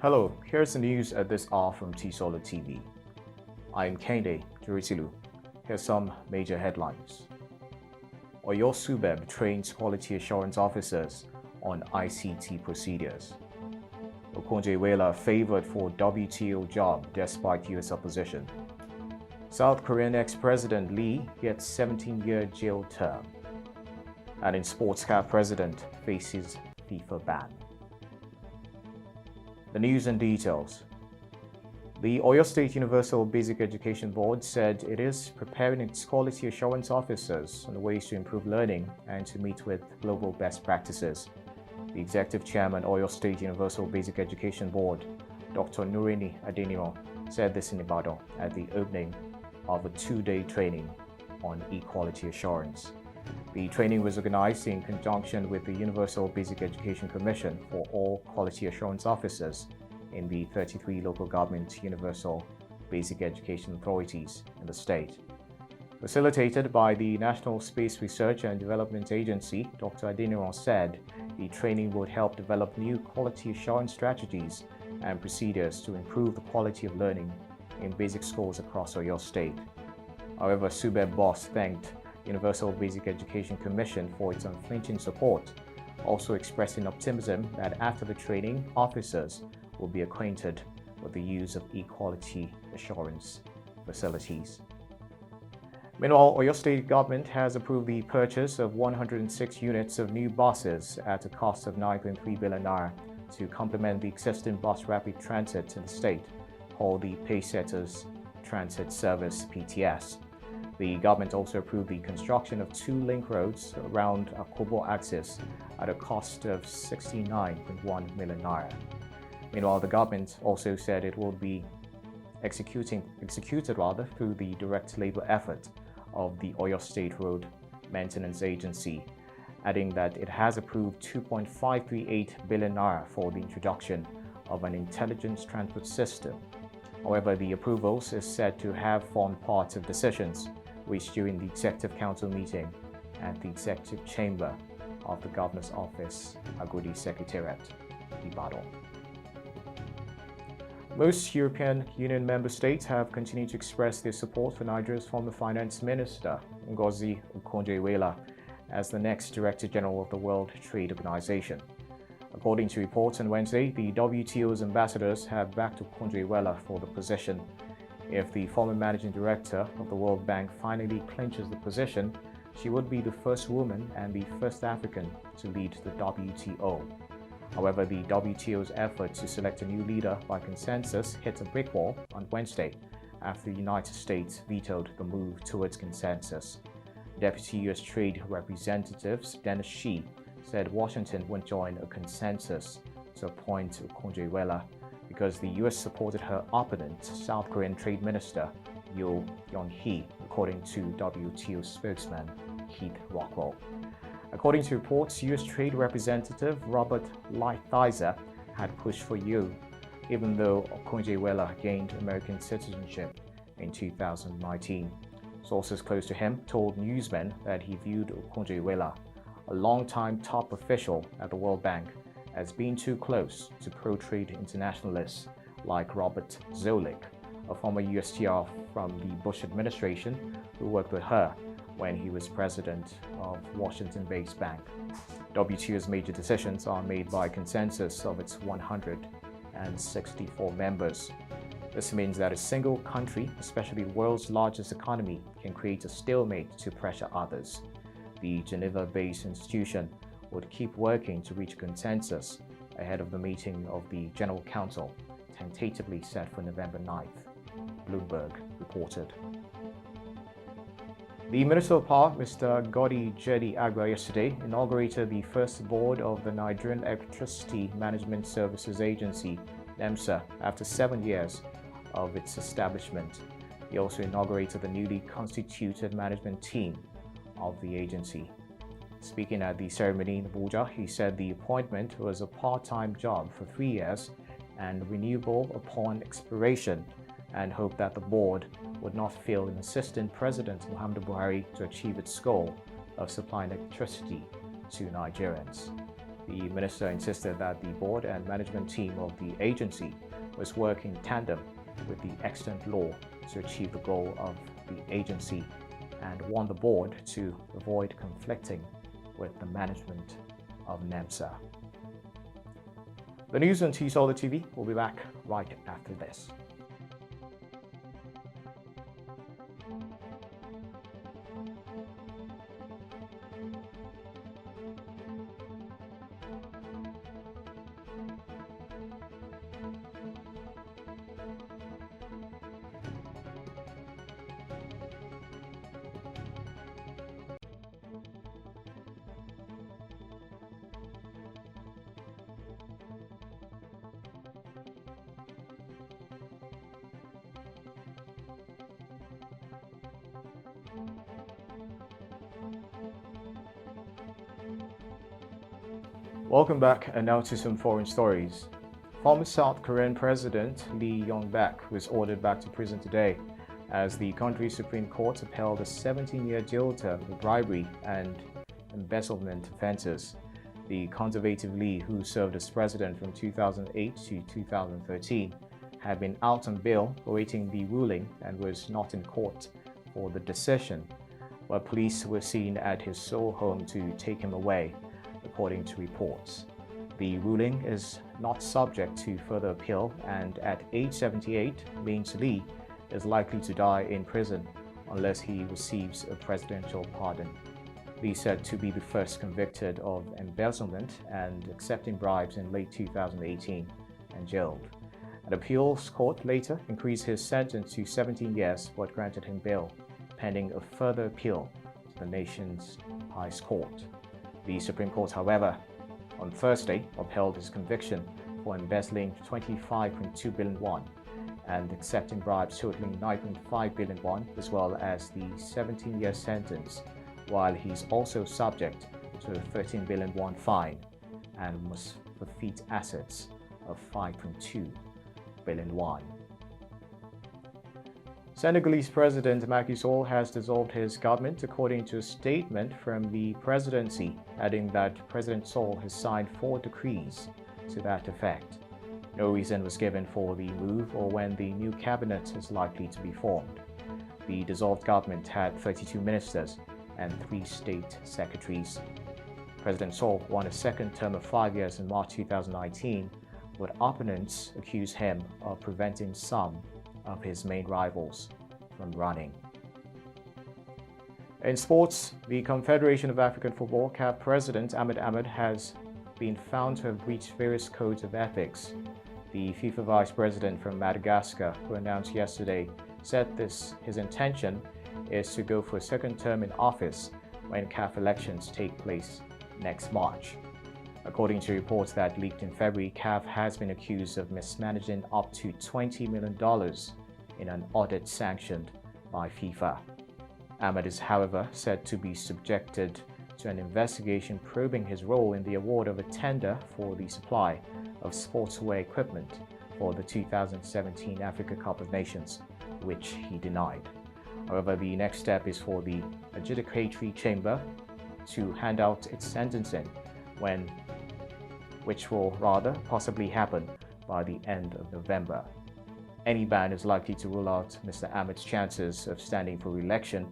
Hello, here's the news at this hour from Tstv. I'm Kende Juritilu. Here's some major headlines. Oyo SUBEB trains quality assurance officers on ICT procedures. OKONJO-IWEALA favored for WTO job despite US opposition. South Korean ex-president Lee gets 17-year jail term. And in sports, CAF president faces FIFA ban. The news and details. The Oyo State Universal Basic Education Board said it is preparing its quality assurance officers on ways to improve learning and to meet with global best practices. The Executive Chairman, Oyo State Universal Basic Education Board, Dr. Nurini Adeniro, said this in Ibadan at the opening of a two-day training on e-quality assurance. The training was organized in conjunction with the Universal Basic Education Commission for all quality assurance officers in the 33 local government Universal Basic Education authorities in the state. Facilitated by the National Space Research and Development Agency, Dr. Adeniran said the training would help develop new quality assurance strategies and procedures to improve the quality of learning in basic schools across Oyo State. However, SUBEB boss thanked Universal Basic Education Commission for its unflinching support, also expressing optimism that after the training, officers will be acquainted with the use of equality assurance facilities. Meanwhile, Oyo State government has approved the purchase of 106 units of new buses at a cost of 9.3 billion naira to complement the existing bus rapid transit in the state, called the Paysetters Transit Service (PTS). The government also approved the construction of 2 link roads around Akobo axis at a cost of 69.1 million naira. Meanwhile, the government also said it will be executed through the direct labor effort of the Oyo State Road Maintenance Agency, adding that it has approved 2.538 billion naira for the introduction of an intelligence transport system. However, the approvals is said to have formed part of decisions reached during the Executive Council meeting at the Executive Chamber of the Governor's Office, Agodi Secretariat, Ibadan. Most European Union member states have continued to express their support for Nigeria's former Finance Minister, Ngozi OKONJO-IWEALA, as the next Director General of the World Trade Organization. According to reports on Wednesday, the WTO's ambassadors have backed OKONJO-IWEALA for the position. If the former Managing Director of the World Bank finally clinches the position, she would be the first woman and the first African to lead the WTO. However, the WTO's effort to select a new leader by consensus hit a brick wall on Wednesday after the United States vetoed the move towards consensus. Deputy U.S. Trade Representative Dennis Shee said Washington would join a consensus to appoint OKONJO-IWEALA because the U.S. supported her opponent, South Korean Trade Minister Yo Yeon-hee, according to WTO spokesman Keith Rockwell. According to reports, U.S. Trade Representative Robert Lighthizer had pushed for Yo, even though OKONJO-IWEALA gained American citizenship in 2019. Sources close to him told newsmen that he viewed OKONJO-IWEALA, a longtime top official at the World Bank, as being too close to pro-trade internationalists like Robert Zoellick, a former USTR from the Bush administration who worked with her when he was president of Washington-based bank. WTO's major decisions are made by consensus of its 164 members. This means that a single country, especially the world's largest economy, can create a stalemate to pressure others. The Geneva-based institution would keep working to reach consensus ahead of the meeting of the General Council, tentatively set for November 9th, Bloomberg reported. The Minister of Power, Mr. Godi Jedi Agba, yesterday inaugurated the first board of the Nigerian Electricity Management Services Agency, NEMSA, after 7 years of its establishment. He also inaugurated the newly constituted management team of the agency. Speaking at the ceremony in Abuja, he said the appointment was a part-time job for 3 years and renewable upon expiration, and hoped that the board would not fail in assisting President Muhammadu Buhari to achieve its goal of supplying electricity to Nigerians. The minister insisted that the board and management team of the agency was working in tandem with the extant law to achieve the goal of the agency and warned the board to avoid conflicting with the management of NEMSA. The news on Tstv will be back right after this. Welcome back, and now to some foreign stories. Former South Korean President Lee Yong-bak was ordered back to prison today as the country's Supreme Court upheld a 17-year jail term for bribery and embezzlement offenses. The conservative Lee, who served as president from 2008 to 2013, had been out on bail awaiting the ruling and was not in court for the decision, but police were seen at his Seoul home to take him away, according to reports. The ruling is not subject to further appeal, and at age 78 means Lee is likely to die in prison unless he receives a presidential pardon. Lee said to be the first convicted of embezzlement and accepting bribes in late 2018 and jailed. An appeals court later increased his sentence to 17 years but granted him bail, pending a further appeal to the nation's highest court. The Supreme Court, however, on Thursday upheld his conviction for embezzling 25.2 billion won and accepting bribes totaling 9.5 billion won, as well as the 17-year sentence, while he's also subject to a 13 billion won fine and must forfeit assets of 5.2 billion won. Senegalese President Macky Sall has dissolved his government, according to a statement from the presidency, adding that President Sall has signed 4 decrees to that effect. No reason was given for the move or when the new cabinet is likely to be formed. The dissolved government had 32 ministers and 3 state secretaries. President Sall won a second term of 5 years in March 2019, but opponents accuse him of preventing some of his main rivals from running. In sports, the Confederation of African Football (CAF) President Ahmed has been found to have breached various codes of ethics. The FIFA Vice President from Madagascar, who announced yesterday, said his intention is to go for a second term in office when CAF elections take place next March. According to reports that leaked in February, CAF has been accused of mismanaging up to $20 million in an audit sanctioned by FIFA. Ahmed is, however, said to be subjected to an investigation probing his role in the award of a tender for the supply of sportswear equipment for the 2017 Africa Cup of Nations, which he denied. However, the next step is for the adjudicatory chamber to hand out its sentencing, which will rather possibly happen by the end of November. Any ban is likely to rule out Mr. Ahmed's chances of standing for re-election,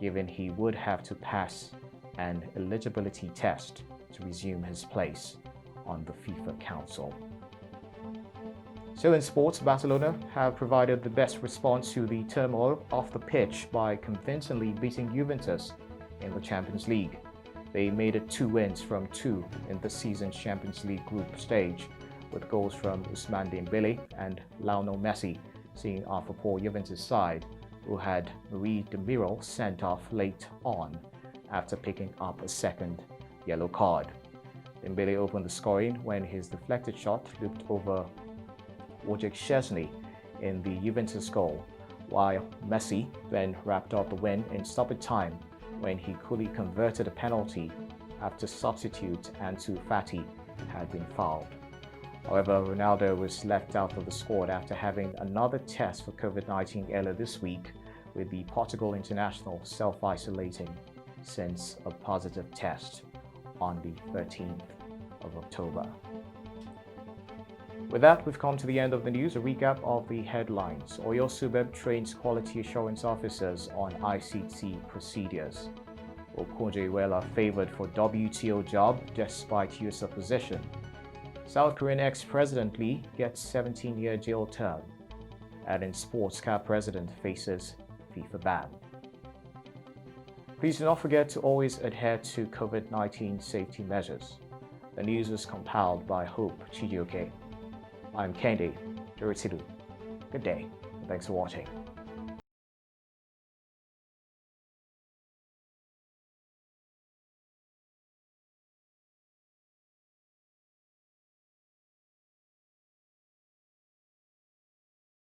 given he would have to pass an eligibility test to resume his place on the FIFA Council. So in sports, Barcelona have provided the best response to the turmoil off the pitch by convincingly beating Juventus in the Champions League. They made it 2 wins from 2 in this season's Champions League group stage, with goals from Ousmane Dembele and Lionel Messi seeing off a poor Juventus side, who had Marie Demiral sent off late on after picking up a second yellow card. Dembele opened the scoring when his deflected shot looped over Wojciech Szczesny in the Juventus goal, while Messi then wrapped up the win in stoppage time when he coolly converted a penalty after substitute Ansu Fati had been fouled. However, Ronaldo was left out of the squad after having another test for COVID-19 earlier this week, with the Portugal international self-isolating since a positive test on the 13th of October. With that, we've come to the end of the news. A recap of the headlines. Oyo SUBEB trains quality assurance officers on ICT procedures. OKONJO-IWEALA favored for WTO job despite US opposition. South Korean ex-President Lee gets 17-year jail term. And in sports, car president faces FIFA ban. Please do not forget to always adhere to COVID-19 safety measures. The news was compiled by Hope Chijioke. I'm Kende Duritidu. Good day, and thanks for watching.